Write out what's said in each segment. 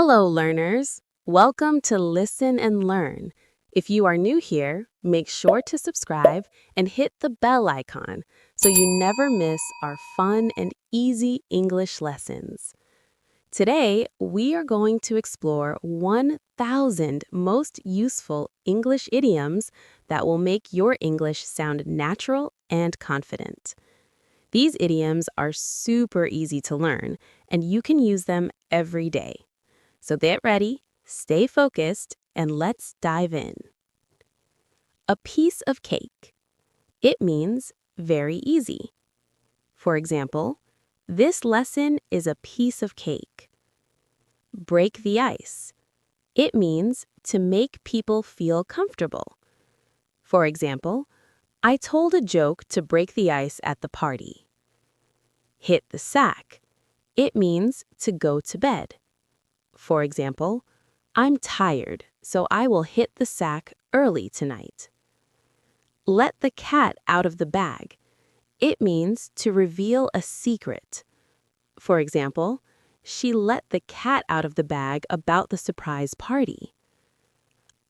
Hello, learners. Welcome to Listen and Learn. If you are new here, make sure to subscribe and hit the bell icon so you never miss our fun and easy English lessons. Today, we are going to explore 1,000 most useful English idioms that will make your English sound natural and confident. These idioms are super easy to learn, and you can use them every day. So get ready, stay focused, and let's dive in. A piece of cake. It means very easy. For example, this lesson is a piece of cake. Break the ice. It means to make people feel comfortable. For example, I told a joke to break the ice at the party. Hit the sack. It means to go to bed. For example, I'm tired, so I will hit the sack early tonight. Let the cat out of the bag. It means to reveal a secret. For example, she let the cat out of the bag about the surprise party.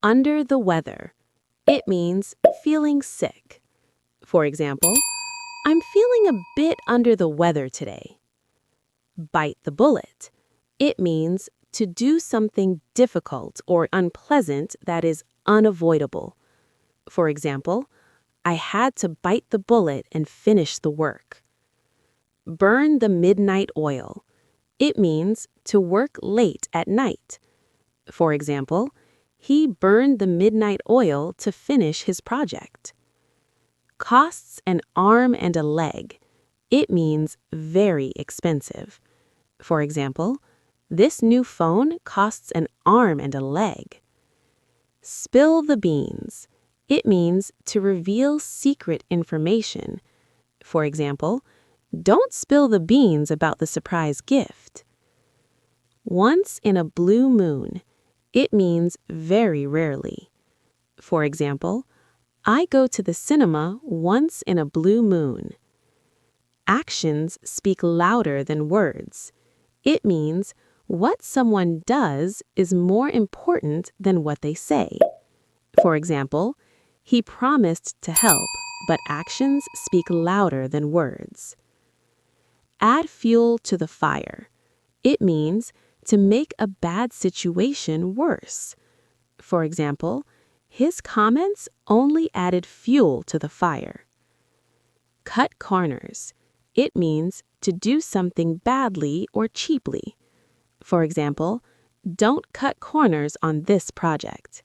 Under the weather. It means feeling sick. For example, I'm feeling a bit under the weather today. Bite the bullet. It means to do something difficult or unpleasant that is unavoidable. For example, I had to bite the bullet and finish the work. Burn the midnight oil. It means to work late at night. For example, he burned the midnight oil to finish his project. Costs an arm and a leg. It means very expensive. For example, this new phone costs an arm and a leg. Spill the beans. It means to reveal secret information. For example, don't spill the beans about the surprise gift. Once in a blue moon. It means very rarely. For example, I go to the cinema once in a blue moon. Actions speak louder than words. It means what someone does is more important than what they say. For example, he promised to help, but actions speak louder than words. Add fuel to the fire. It means to make a bad situation worse. For example, his comments only added fuel to the fire. Cut corners. It means to do something badly or cheaply. For example, don't cut corners on this project.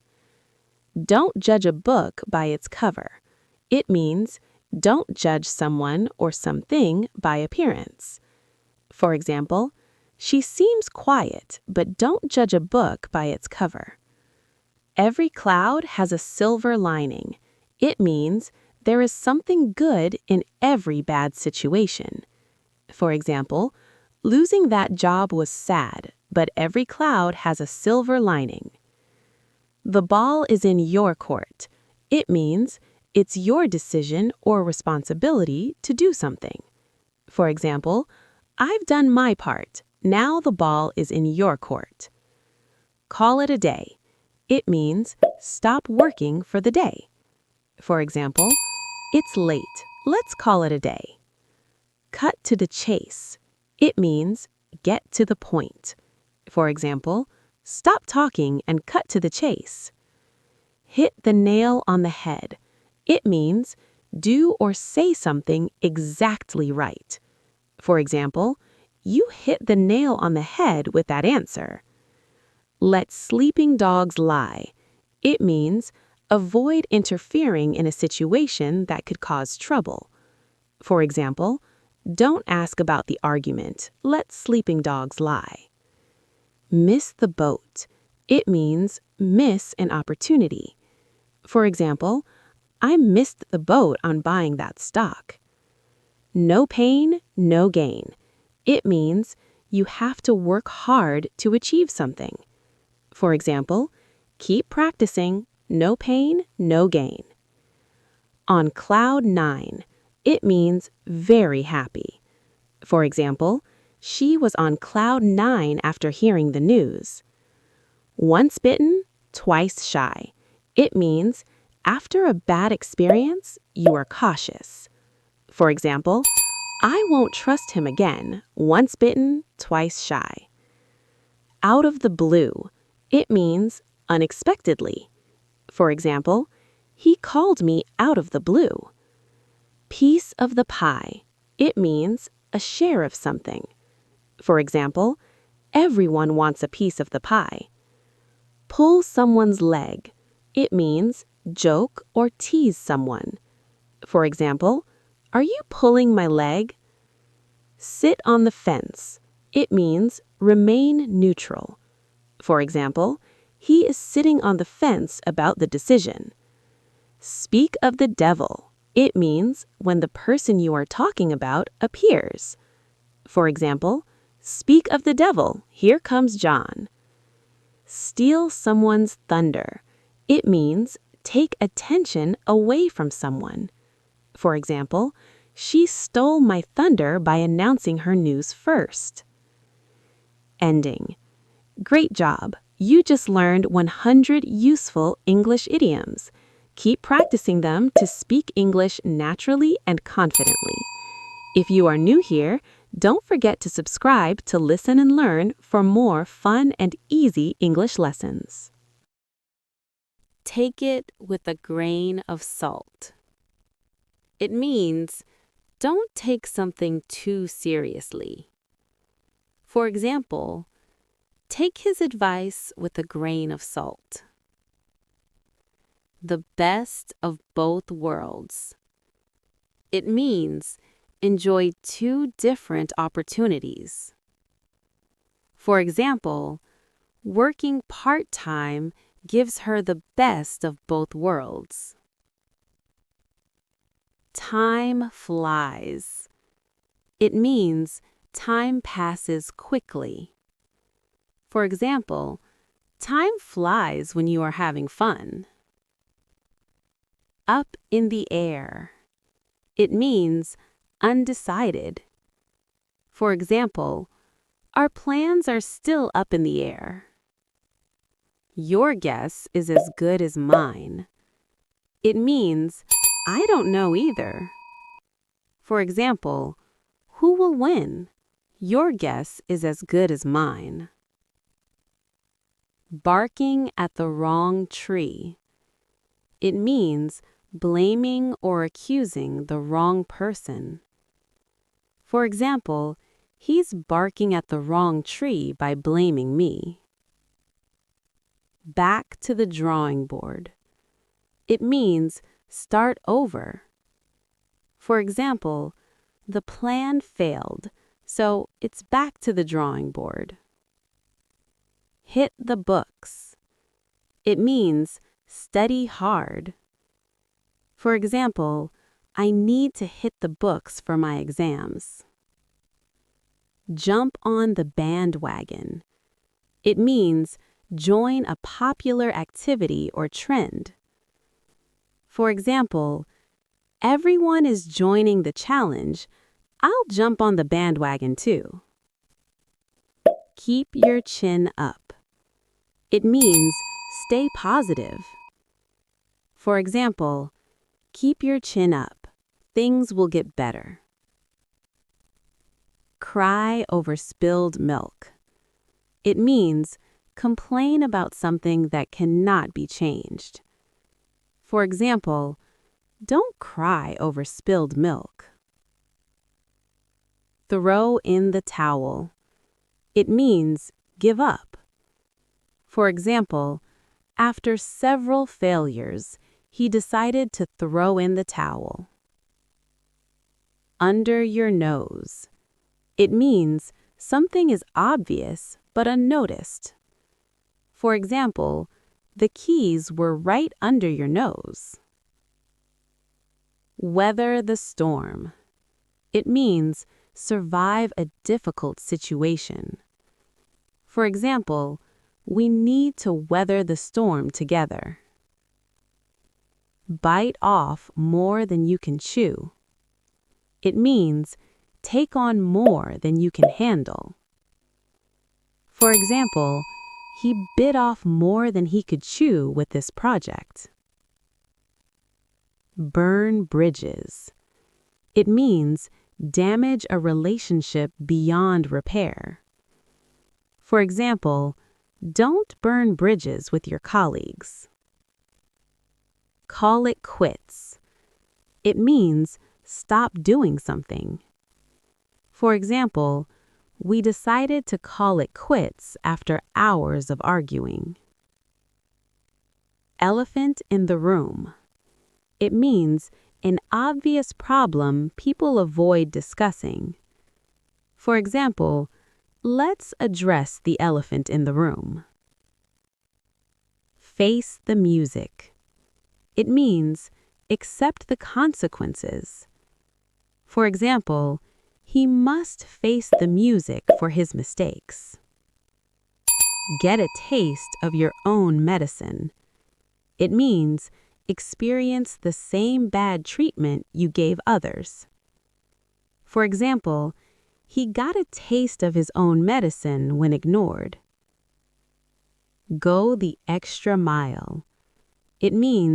Don't judge a book by its cover. It means don't judge someone or something by appearance. For example, she seems quiet, but don't judge a book by its cover. Every cloud has a silver lining. It means there is something good in every bad situation. For example, losing that job was sad, but every cloud has a silver lining. The ball is in your court. It means it's your decision or responsibility to do something. For example, I've done my part. Now the ball is in your court. Call it a day. It means stop working for the day. For example, it's late. Let's call it a day. Cut to the chase. It means get to the point. For example, stop talking and cut to the chase. Hit the nail on the head. It means do or say something exactly right. For example, you hit the nail on the head with that answer. Let sleeping dogs lie. It means avoid interfering in a situation that could cause trouble. For example, don't ask about the argument. Let sleeping dogs lie. Miss the boat. It means miss an opportunity. For example, I missed the boat on buying that stock. No pain, no gain. It means you have to work hard to achieve something. For example, keep practicing. No pain, no gain. On cloud 9. It means very happy. For example, she was on cloud 9 after hearing the news. Once bitten, twice shy. It means after a bad experience, you are cautious. For example, I won't trust him again. Once bitten, twice shy. Out of the blue. It means unexpectedly. For example, he called me out of the blue. Piece of the pie. It means a share of something. For example, everyone wants a piece of the pie. Pull someone's leg. It means joke or tease someone. For example, are you pulling my leg? Sit on the fence. It means remain neutral. For example, he is sitting on the fence about the decision. Speak of the devil. It means when the person you are talking about appears. For example, speak of the devil, here comes John. Steal someone's thunder. It means take attention away from someone. For example, she stole my thunder by announcing her news first. Ending. Great job! You just learned 100 useful English idioms. Keep practicing them to speak English naturally and confidently. If you are new here, don't forget to subscribe to Listen and Learn for more fun and easy English lessons. Take it with a grain of salt. It means don't take something too seriously. For example, take his advice with a grain of salt. The best of both worlds. It means enjoy two different opportunities. For example, working part-time gives her the best of both worlds. Time flies. It means time passes quickly. For example, time flies when you are having fun. Up in the air. It means undecided. For example, our plans are still up in the air. Your guess is as good as mine. It means I don't know either. For example, who will win? Your guess is as good as mine. Barking at the wrong tree. It means blaming or accusing the wrong person. For example, he's barking at the wrong tree by blaming me. Back to the drawing board. It means start over. For example, the plan failed, so it's back to the drawing board. Hit the books. It means study hard. For example, I need to hit the books for my exams. Jump on the bandwagon. It means join a popular activity or trend. For example, everyone is joining the challenge. I'll jump on the bandwagon too. Keep your chin up. It means stay positive. For example, keep your chin up. Things will get better. Cry over spilled milk. It means complain about something that cannot be changed. For example, don't cry over spilled milk. Throw in the towel. It means give up. For example, after several failures, he decided to throw in the towel. Under your nose. It means something is obvious but unnoticed. For example, the keys were right under your nose. Weather the storm. It means survive a difficult situation. For example, we need to weather the storm together. Bite off more than you can chew. It means take on more than you can handle. For example, he bit off more than he could chew with this project. Burn bridges. It means damage a relationship beyond repair. For example, don't burn bridges with your colleagues. Call it quits. It means stop doing something. For example, we decided to call it quits after hours of arguing. Elephant in the room. It means an obvious problem people avoid discussing. For example, let's address the elephant in the room. Face the music. It means accept the consequences. For example, he must face the music for his mistakes. Get a taste of your own medicine. It means experience the same bad treatment you gave others. For example, he got a taste of his own medicine when ignored. Go the extra mile. It means